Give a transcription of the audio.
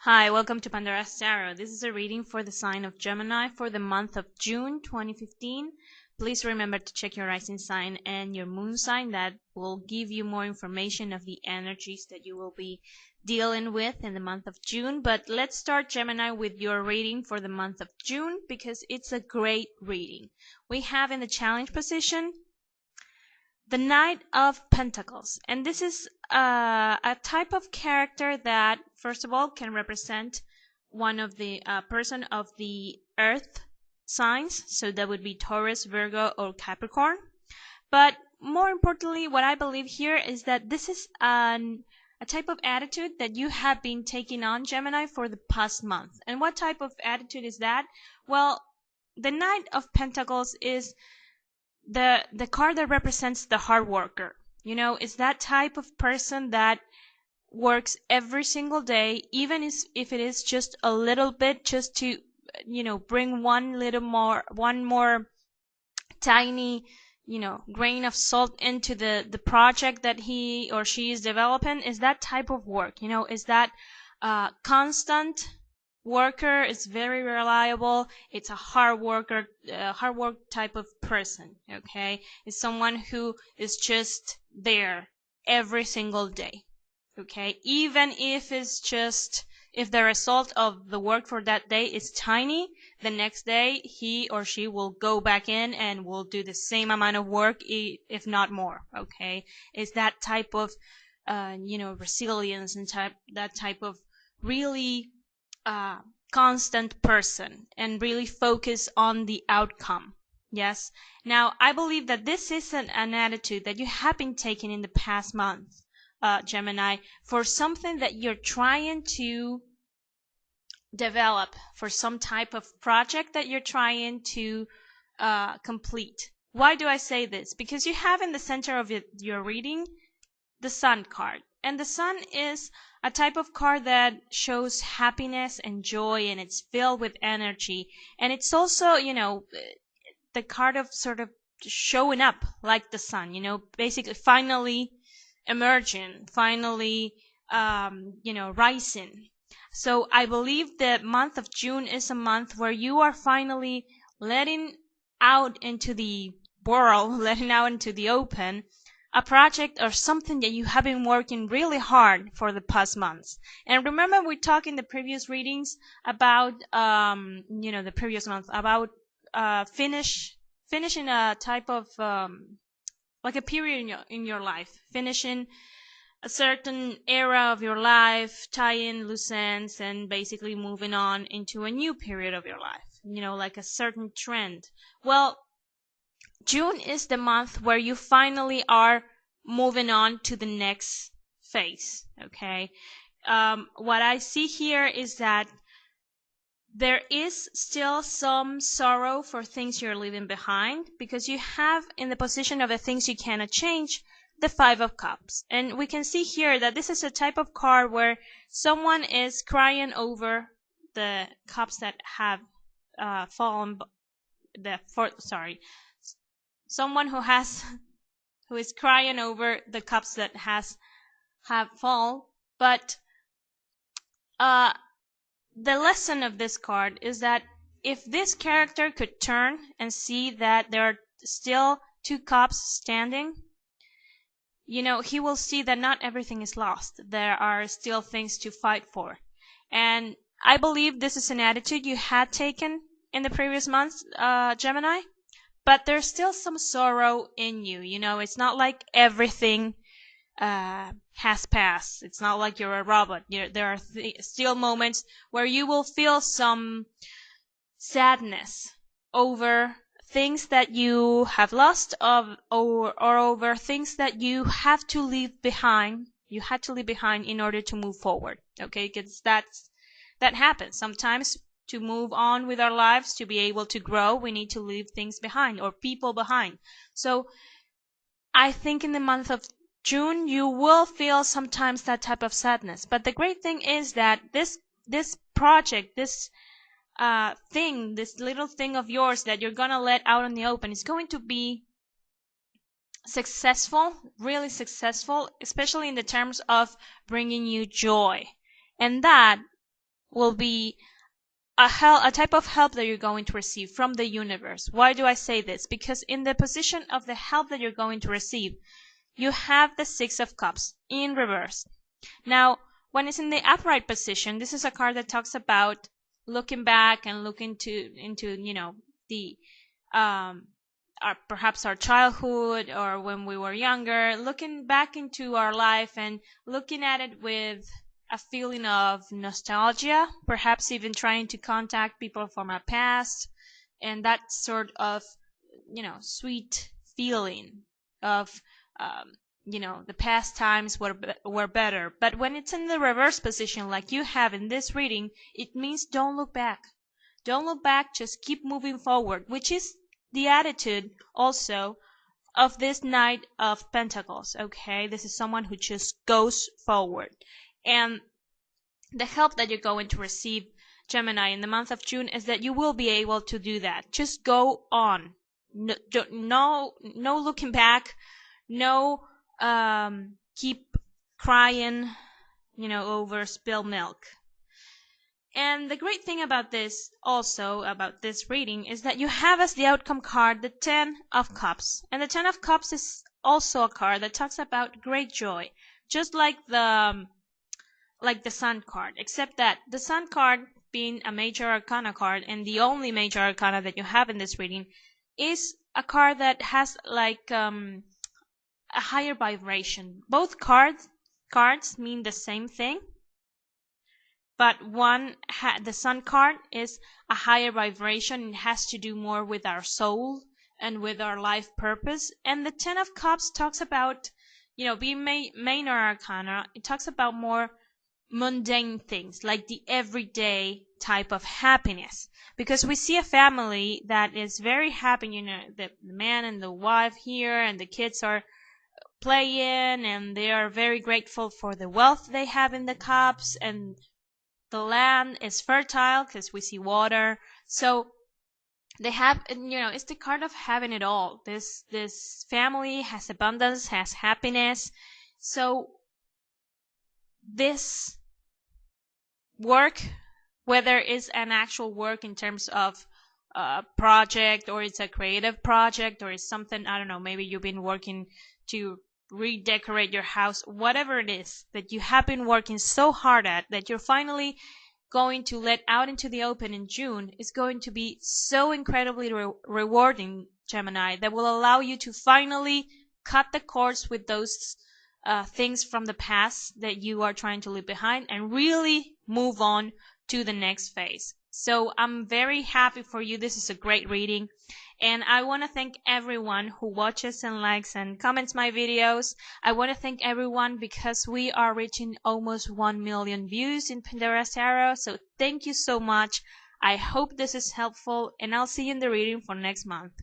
Hi, welcome to Pandora's Tarot. This is a reading for the sign of Gemini for the month of June 2015. Please remember to check your rising sign and your moon sign. That will give you more information of the energies that you will be dealing with in the month of June. But let's start, Gemini, with your reading for the month of June because it's a great reading. We have in the challenge position the Knight of Pentacles, and this is a type of character that, first of all, can represent one of the person of the earth signs, so that would be Taurus, Virgo, or Capricorn. But more importantly, what I believe here is that this is a type of attitude that you have been taking on, Gemini, for the past month. And what type of attitude is that? Well, the Knight of Pentacles is the card that represents the hard worker. You know, it's that type of person that works every single day, even if it is just a little bit, just to, bring one more tiny, grain of salt into the project that he or she is developing. Is that type of work, is that constant worker. Is very reliable. It's a hard worker, hard work type of person. Okay, it's someone who is just there every single day. Okay, even if it's just, if the result of the work for that day is tiny, the next day he or she will go back in and will do the same amount of work, if not more. Okay, it's that type of resilience and that type of really constant person, and really focus on the outcome. Yes. Now, I believe that this is an attitude that you have been taking in the past month, Gemini, for something that you're trying to develop, for some type of project that you're trying to complete. Why do I say this? Because you have in the center of your reading the Sun card. And the Sun is a type of card that shows happiness and joy, and it's filled with energy. And it's also, the card of sort of showing up like the sun, basically finally emerging, finally, rising. So I believe the month of June is a month where you are finally letting out into the world, letting out into the open, a project or something that you have been working really hard for the past months. And remember, we talked in the previous readings about, the previous month, about finishing a type of, like a period in your life, finishing a certain era of your life, tying loose ends, and basically moving on into a new period of your life, like a certain trend. Well, June is the month where you finally are moving on to the next phase. Okay. What I see here is that there is still some sorrow for things you're leaving behind, because you have in the position of the things you cannot change the Five of Cups. And we can see here that this is a type of card where someone is crying over the cups that have fallen. Someone who is crying over the cups that have fallen. But the lesson of this card is that if this character could turn and see that there are still two cups standing, he will see that not everything is lost. There are still things to fight for. And I believe this is an attitude you had taken in the previous months, Gemini. But there's still some sorrow in you. It's not like everything has passed. It's not like you're a robot. There are still moments where you will feel some sadness over things that you have lost, or over things that you have to leave behind. You had to leave behind in order to move forward. Okay, because that happens sometimes. To move on with our lives, to be able to grow, we need to leave things behind, or people behind. So I think in the month of June you will feel sometimes that type of sadness. But the great thing is that this project, this thing, this little thing of yours that you're gonna let out in the open, is going to be successful, really successful, especially in the terms of bringing you joy. And that will be a type of help that you're going to receive from the universe. Why do I say this? Because in the position of the help that you're going to receive, you have the Six of Cups in reverse. Now, when it's in the upright position, this is a card that talks about looking back and looking into the perhaps our childhood or when we were younger, looking back into our life and looking at it with a feeling of nostalgia, perhaps even trying to contact people from our past, and that sort of sweet feeling of the past times were better. But when it's in the reverse position like you have in this reading, it means don't look back. Don't look back, just keep moving forward, which is the attitude also of this Knight of Pentacles. Okay, this is someone who just goes forward. And the help that you're going to receive, Gemini, in the month of June is that you will be able to do that. Just go on. No looking back. No keep crying, over spilled milk. And the great thing about this, also about this reading, is that you have as the outcome card the Ten of Cups. And the Ten of Cups is also a card that talks about great joy, just like the Sun card, except that the Sun card, being a major arcana card and the only major arcana that you have in this reading, is a card that has a higher vibration. Both cards mean the same thing, but the Sun card is a higher vibration. It has to do more with our soul and with our life purpose. And the Ten of Cups talks about, being minor arcana. It talks about more mundane things, like the everyday type of happiness. Because we see a family that is very happy, the man and the wife here, and the kids are playing, and they are very grateful for the wealth they have in the cups, and the land is fertile because we see water. So they have, it's the card of having it all. This family has abundance, has happiness. So this work, whether it's an actual work in terms of a project, or it's a creative project, or it's something, I don't know, maybe you've been working to redecorate your house, whatever it is that you have been working so hard at, that you're finally going to let out into the open in June, is going to be so incredibly rewarding, Gemini, that will allow you to finally cut the cords with those things from the past that you are trying to leave behind and really move on to the next phase. So I'm very happy for you. This is a great reading. And I want to thank everyone who watches and likes and comments my videos. I want to thank everyone because we are reaching almost 1 million views in Pandora's Tarot. So thank you so much. I hope this is helpful, and I'll see you in the reading for next month.